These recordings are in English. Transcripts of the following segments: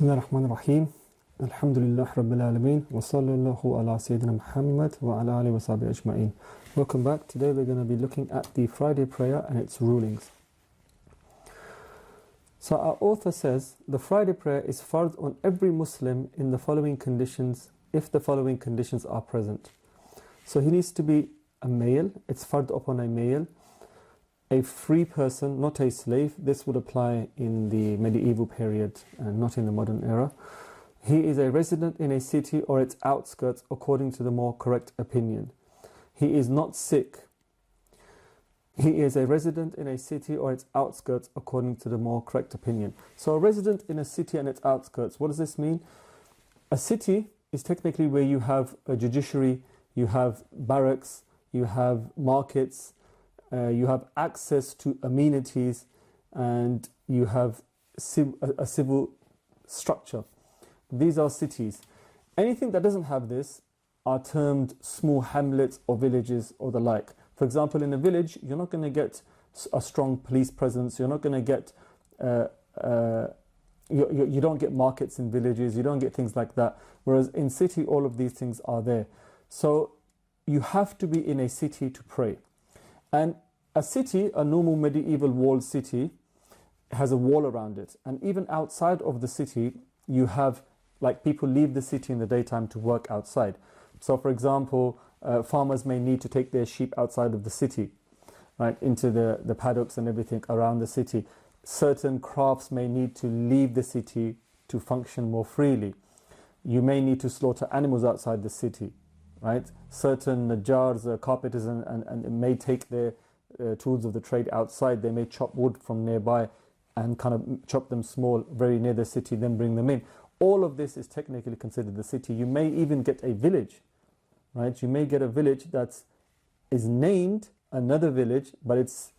Bismillah ar-Rahman ar-Rahim. Alhamdulillah Rabbil Alameen. Wa sallallahu ala Sayyidina Muhammad wa ala alihi wa sahbihi ajma'in. Welcome back. Today we're going to be looking at the Friday prayer and its rulings. So our author says, the Friday prayer is fard on every Muslim in the following conditions, if the following conditions are present. So he needs to be a male, it's fard upon a male, a free person, not a slave. This would apply in the medieval period and not in the modern era. He is a resident in a city or its outskirts according to the more correct opinion. He is not sick. He is a resident in a city or its outskirts according to the more correct opinion. So a resident in a city and its outskirts, what does this mean? A city is technically where you have a judiciary, you have barracks, you have markets, you have access to amenities, and you have a civil structure. These are cities. Anything that doesn't have this are termed small hamlets or villages or the like. For example, in a village, you're not going to get a strong police presence. You're not going to get, you don't get markets in villages. You don't get things like that. Whereas in city, all of these things are there. So you have to be in a city to pray. And a city, a normal medieval walled city, has a wall around it. And even outside of the city, you have, like, people leave the city in the daytime to work outside. So for example, farmers may need to take their sheep outside of the city, right, into the paddocks and everything around the city. Certain crafts may need to leave the city to function more freely. You may need to slaughter animals outside the city, right? Certain najjars, carpenters, and may take their tools of the trade outside. They may chop wood from nearby and kind of chop them small, very near the city, then bring them in. All of this is technically considered the city. You may even get a village, right? You may get a village that is named another village, but it's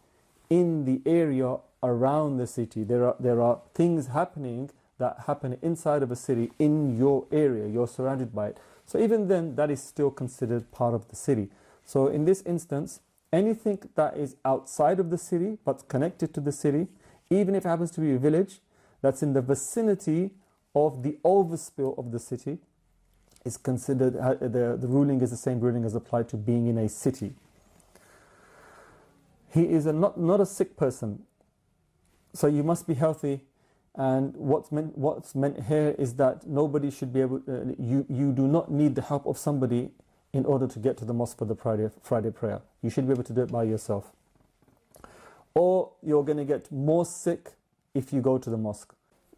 in the area around the city. There are things happening that happen inside of a city in your area. You're surrounded by it. So even then, that is still considered part of the city. So in this instance, anything that is outside of the city but connected to the city, even if it happens to be a village that's in the vicinity of the overspill of the city, is considered, the ruling is the same ruling as applied to being in a city. He is not a sick person, so you must be healthy. And what's meant here is that nobody should be able, you do not need the help of somebody in order to get to the mosque for the Friday prayer. You should be able to do it by yourself. Or you're going to get more sick if you go to the mosque.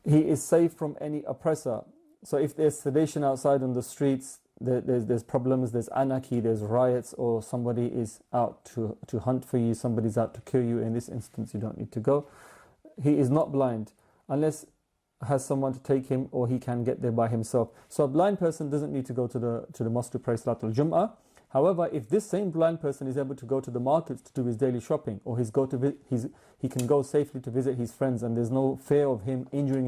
He is safe from any oppressor. So if there's sedation outside on the streets, there's problems, there's anarchy, there's riots, or somebody is out to hunt for you, somebody's out to kill you, in this instance you don't need to go. He is not blind, unless has someone to take him, or he can get there by himself. So a blind person doesn't need to go to the mosque to pray Salatul Jumu'ah. However, if this same blind person is able to go to the markets to do his daily shopping, or he can go safely to visit his friends, and there's no fear of him injuring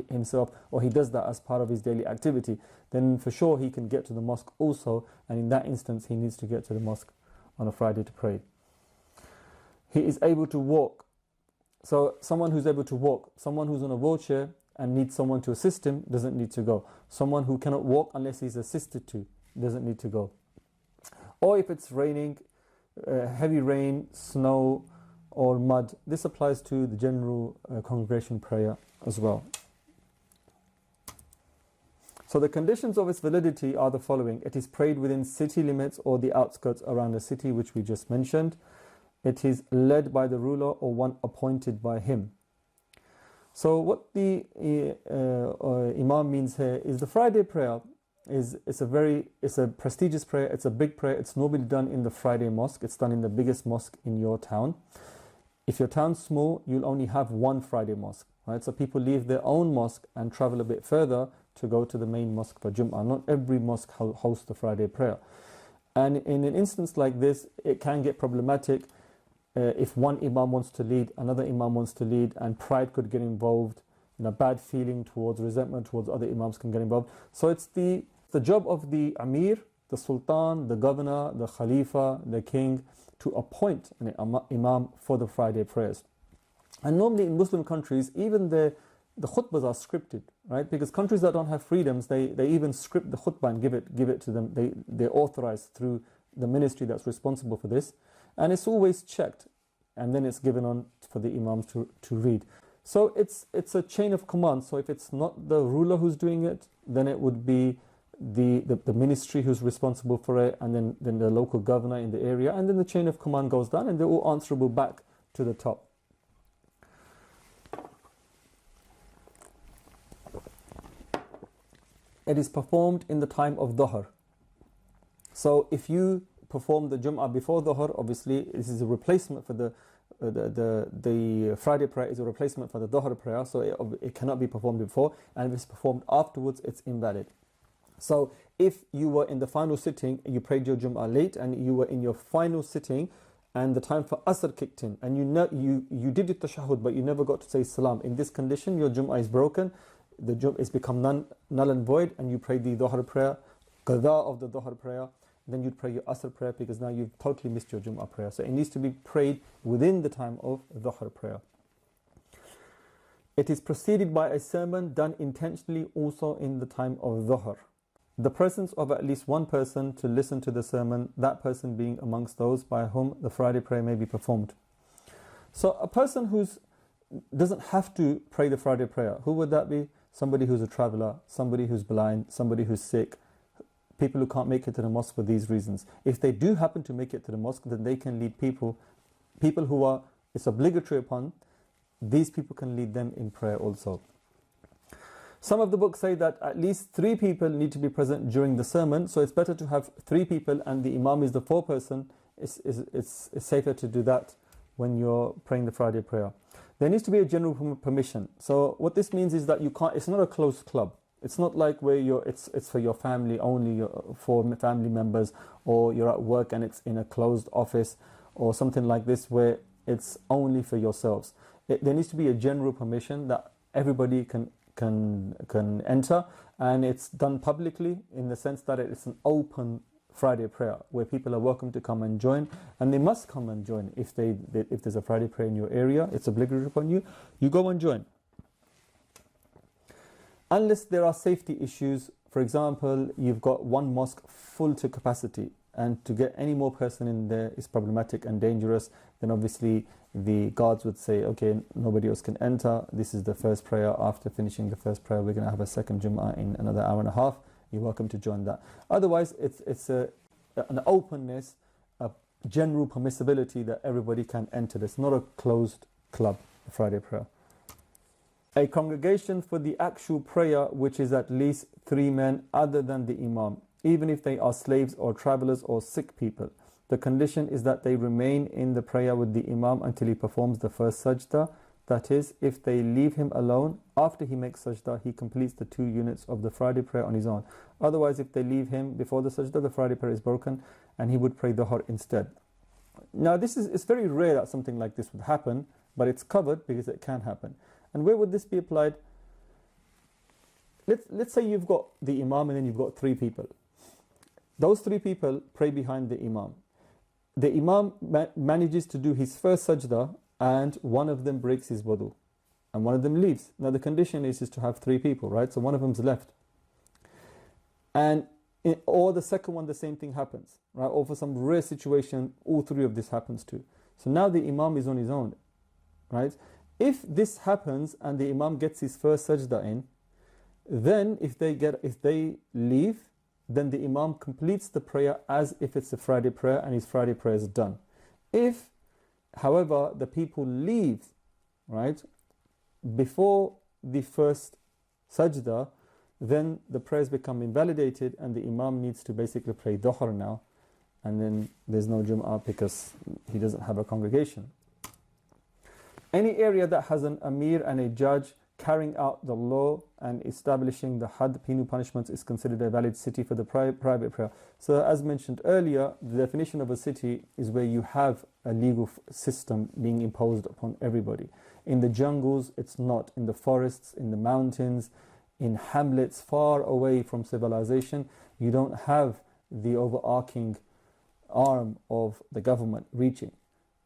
himself, or he does that as part of his daily activity, then for sure he can get to the mosque also, and in that instance he needs to get to the mosque on a Friday to pray. He is able to walk. So someone who's able to walk, someone who's on a wheelchair and needs someone to assist him, doesn't need to go. Someone who cannot walk unless he's assisted to, doesn't need to go. Or if it's raining, heavy rain, snow or mud, this applies to the general congregation prayer as well. So the conditions of its validity are the following. It is prayed within city limits or the outskirts around the city, which we just mentioned. It is led by the ruler or one appointed by him. So what the Imam means here is the Friday prayer it's a prestigious prayer, it's a big prayer. It's normally done in the Friday mosque. It's done in the biggest mosque in your town. If your town's small, you'll only have one Friday mosque, right? So people leave their own mosque and travel a bit further to go to the main mosque for Jumu'ah. Not every mosque hosts the Friday prayer. And in an instance like this, it can get problematic if one Imam wants to lead, another Imam wants to lead, and pride could get involved, bad feeling towards, resentment towards other Imams can get involved. So it's the job of the Amir, the Sultan, the Governor, the Khalifa, the King, to appoint an Imam for the Friday prayers. And normally in Muslim countries, even the the khutbahs are scripted, right? Because countries that don't have freedoms, they even script the khutbah and give it to them. They're authorized through the ministry that's responsible for this. And it's always checked. And then it's given on for the imams to read. So it's a chain of command. So if it's not the ruler who's doing it, then it would be the ministry who's responsible for it, and then the local governor in the area, and then the chain of command goes down, and they're all answerable back to the top. It is performed in the time of Dhuhr. So if you perform the Jumu'ah before Dhuhr, obviously this is a replacement for the Friday prayer is a replacement for the Dhuhr prayer, so it cannot be performed before, and if it's performed afterwards, it's invalid. So if you were in the final sitting, you prayed your Jumu'ah late, and you were in your final sitting, and the time for Asr kicked in, and you did the tashahhud, but you never got to say salam. In this condition, your Jumu'ah is broken, the Jumu'ah is become null and void, and you pray the Dhuhr prayer, qada of the Dhuhr prayer. Then you'd pray your Asr prayer, because now you've totally missed your Jumu'ah prayer. So it needs to be prayed within the time of Dhuhr prayer. It is preceded by a sermon done intentionally also in the time of Dhuhr. The presence of at least one person to listen to the sermon, that person being amongst those by whom the Friday prayer may be performed. So a person who doesn't have to pray the Friday prayer, who would that be? Somebody who's a traveler, somebody who's blind, somebody who's sick, people who can't make it to the mosque for these reasons. If they do happen to make it to the mosque, then they can lead people who are, it's obligatory upon, these people can lead them in prayer also. Some of the books say that at least 3 people need to be present during the sermon, so it's better to have 3 people and the imam is the 4th person. It's safer to do that when you're praying the Friday prayer. There needs to be a general permission. So what this means is that you can't, it's not a closed club. It's not like where it's for your family only, for family members, or you're at work and it's in a closed office or something like this where it's only for yourselves. There needs to be a general permission that everybody can enter, and it's done publicly in the sense that it's an open Friday prayer where people are welcome to come and join, and they must come and join. If there's a Friday prayer in your area, it's obligatory upon you, you go and join. Unless there are safety issues, for example, you've got one mosque full to capacity, and to get any more person in there is problematic and dangerous, then obviously the guards would say, okay, nobody else can enter. This is the first prayer. After finishing the first prayer, we're going to have a second Jumu'ah in another hour and a half. You're welcome to join that. Otherwise, it's an openness, a general permissibility that everybody can enter. It's not a closed club, the Friday prayer. A congregation for the actual prayer, which is at least 3 men other than the imam, even if they are slaves or travelers or sick people. The condition is that they remain in the prayer with the imam until he performs the first sajda. That is, if they leave him alone, after he makes sajda, he completes the 2 units of the Friday prayer on his own. Otherwise, if they leave him before the sajda, the Friday prayer is broken and he would pray Dhuhr instead. Now, it's very rare that something like this would happen, but it's covered because it can happen. And where would this be applied? Let's say you've got the imam and then you've got 3 people. Those 3 people pray behind the imam. The imam manages to do his first sajda and one of them breaks his wudu and one of them leaves. Now the condition is to have 3 people, right? So one of them's left. Or the second one, the same thing happens, right? Or for some rare situation, all 3 of this happens too. So now the imam is on his own, right? If this happens and the imam gets his first sajda in, then if they leave, then the imam completes the prayer as if it's a Friday prayer and his Friday prayer is done. If, however, the people leave, right, before the first sajda, then the prayers become invalidated and the imam needs to basically pray Dhuhr now, and then there's no Jumu'ah because he doesn't have a congregation. Any area that has an amir and a judge carrying out the law and establishing the had, penal punishments, is considered a valid city for the private prayer. So as mentioned earlier, the definition of a city is where you have a legal system being imposed upon everybody. In the jungles, it's not. In the forests, in the mountains, in hamlets far away from civilization, you don't have the overarching arm of the government reaching.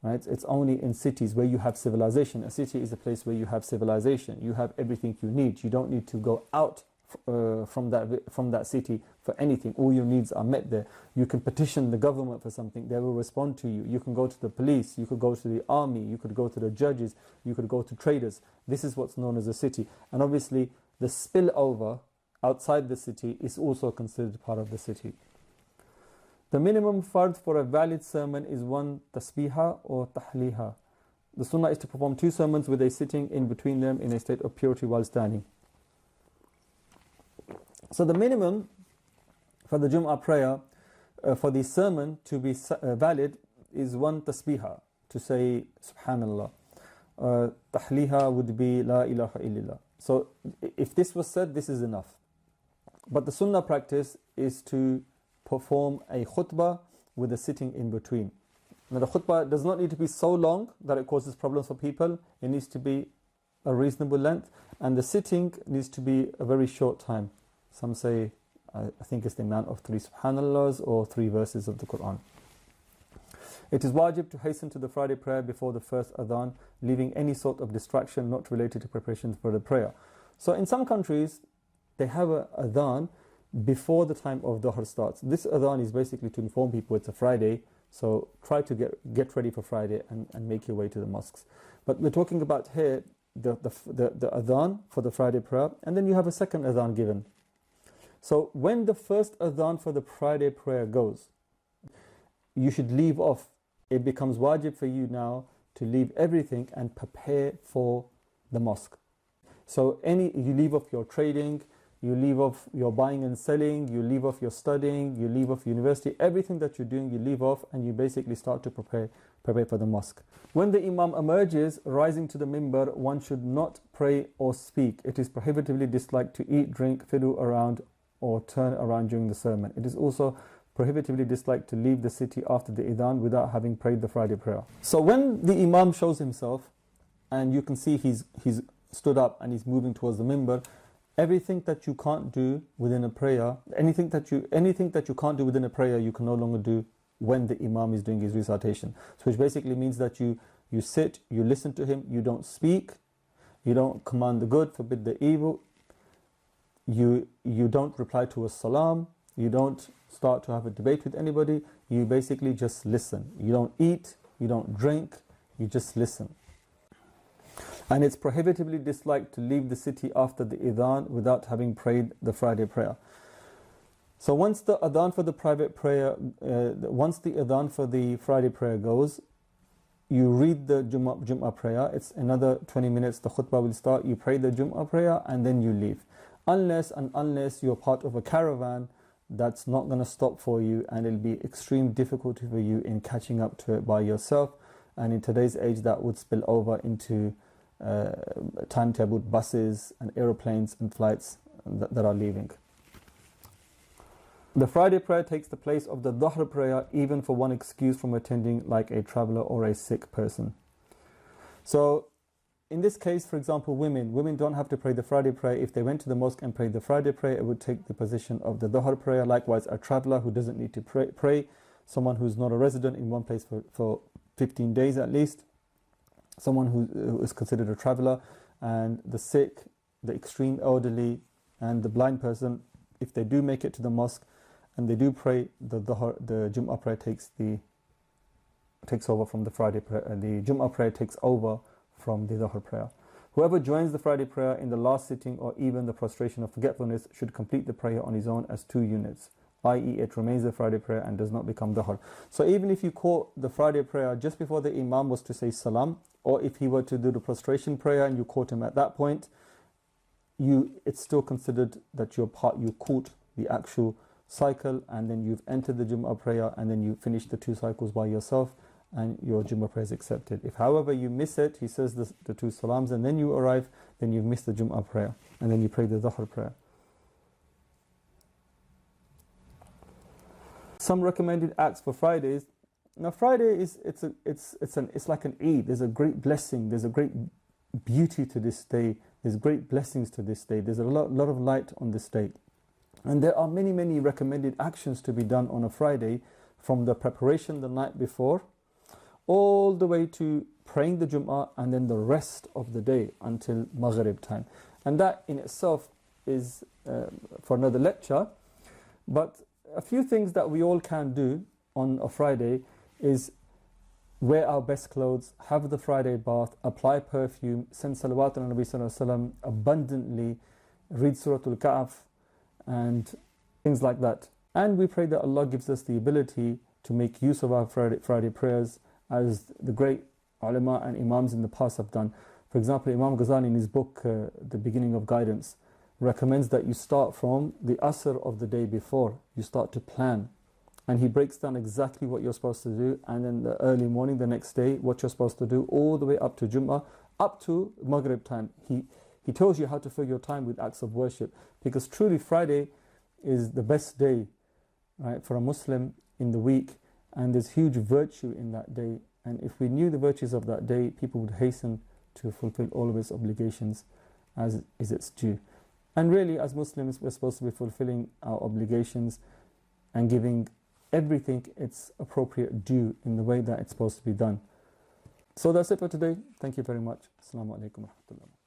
right? It's only in cities where you have civilization. A city is a place where you have civilization. You have everything you need. You don't need to go out from that city for anything. All your needs are met there. You can petition the government for something. They will respond to you. You can go to the police. You could go to the army. You could go to the judges. You could go to traders. This is what's known as a city. And obviously, the spillover outside the city is also considered part of the city. The minimum fard for a valid sermon is 1 tasbiha or tahliha. The sunnah is to perform 2 sermons with a sitting in between them in a state of purity while standing. So the minimum for the Jumu'ah prayer, for the sermon to be valid, is 1 tasbiha, to say Subhanallah. Tahliha would be La ilaha illallah. So if this was said, this is enough. But the sunnah practice is to perform a khutbah with a sitting in between. Now the khutbah does not need to be so long that it causes problems for people. It needs to be a reasonable length, and the sitting needs to be a very short time. Some say, I think it's the amount of 3 subhanallahs or 3 verses of the Quran. It is wajib to hasten to the Friday prayer before the first adhan, leaving any sort of distraction not related to preparations for the prayer. So in some countries, they have an adhan before the time of Dhuhr starts. This adhan is basically to inform people it's a Friday, so try to get ready for Friday and make your way to the mosques. But we're talking about here the adhan for the Friday prayer, and then you have a second adhan given. So when the first adhan for the Friday prayer goes, you should leave off. It becomes wajib for you now to leave everything and prepare for the mosque. So you leave off your trading, you leave off your buying and selling, you leave off your studying, you leave off university, everything that you're doing, you leave off, and you basically start to prepare for the mosque. When the imam emerges, rising to the minbar, one should not pray or speak. It is prohibitively disliked to eat, drink, fiddle around, or turn around during the sermon. It is also prohibitively disliked to leave the city after the idhan without having prayed the Friday prayer. So when the imam shows himself, and you can see he's stood up and he's moving towards the minbar, everything that you can't do within a prayer, anything that you can't do within a prayer, you can no longer do when the imam is doing his recitation. So which basically means that you sit, you listen to him, you don't speak, you don't command the good, forbid the evil, you don't reply to a salam, you don't start to have a debate with anybody, you basically just listen. You don't eat, you don't drink, you just listen. And it's prohibitively disliked to leave the city after the idhan without having prayed the Friday prayer. So once the adhan for the adhan for the Friday prayer goes, you read the Jumu'ah prayer. It's another 20 minutes, the khutbah will start, you pray the Jumu'ah prayer, and then you leave. Unless you're part of a caravan, that's not going to stop for you, and it'll be extreme difficulty for you in catching up to it by yourself. And in today's age, that would spill over into timetabled buses and aeroplanes and flights that are leaving. The Friday prayer takes the place of the Dhuhr prayer, even for one excused from attending, like a traveller or a sick person. So in this case, for example, women don't have to pray the Friday prayer. If they went to the mosque and prayed the Friday prayer, it would take the position of the Dhuhr prayer. Likewise, a traveller who doesn't need to pray, someone who's not a resident in one place for 15 days at least, someone who is considered a traveller, and the sick, the extreme elderly, and the blind person, if they do make it to the mosque and they do pray, the Jumu'ah prayer takes over from the Friday prayer. The Jumu'ah prayer takes over from the Dhuhr prayer. Whoever joins the Friday prayer in the last sitting or even the prostration of forgetfulness should complete the prayer on his own as 2 units, i.e. it remains the Friday prayer and does not become Dhuhr. So even if you caught the Friday prayer just before the imam was to say salam, or if he were to do the prostration prayer and you caught him at that point, it's still considered that you caught the actual cycle, and then you've entered the Jumu'ah prayer, and then you finish the 2 cycles by yourself, and your Jumu'ah prayer is accepted. If however you miss it, he says the 2 salams, and then you arrive, then you've missed the Jumu'ah prayer, and then you pray the Dhuhr prayer. Some recommended acts for Fridays. Now Friday it's like an Eid. There's a great blessing, there's a great beauty to this day, there's great blessings to this day, there's a lot of light on this day. And there are many recommended actions to be done on a Friday, from the preparation the night before, all the way to praying the Jumu'ah, and then the rest of the day until Maghrib time. And that in itself is for another lecture. But a few things that we all can do on a Friday is wear our best clothes, have the Friday bath, apply perfume, send salawat on Nabi Sallallahu Alaihi Wasallam abundantly, read Surah Al-Kahf and things like that. And we pray that Allah gives us the ability to make use of our Friday prayers as the great ulama and imams in the past have done. For example, Imam Ghazali in his book, The Beginning of Guidance, recommends that you start from the Asr of the day before. You start to plan. And he breaks down exactly what you're supposed to do, and then the early morning the next day, what you're supposed to do, all the way up to Jumu'ah, up to Maghrib time. He tells you how to fill your time with acts of worship, because truly Friday is the best day, right, for a Muslim in the week, and there's huge virtue in that day. And if we knew the virtues of that day, people would hasten to fulfill all of its obligations as is its due. And really, as Muslims, we're supposed to be fulfilling our obligations and giving everything its appropriate due in the way that it's supposed to be done. So that's it for today. Thank you very much. Assalamu alaikum wa rahmatullah.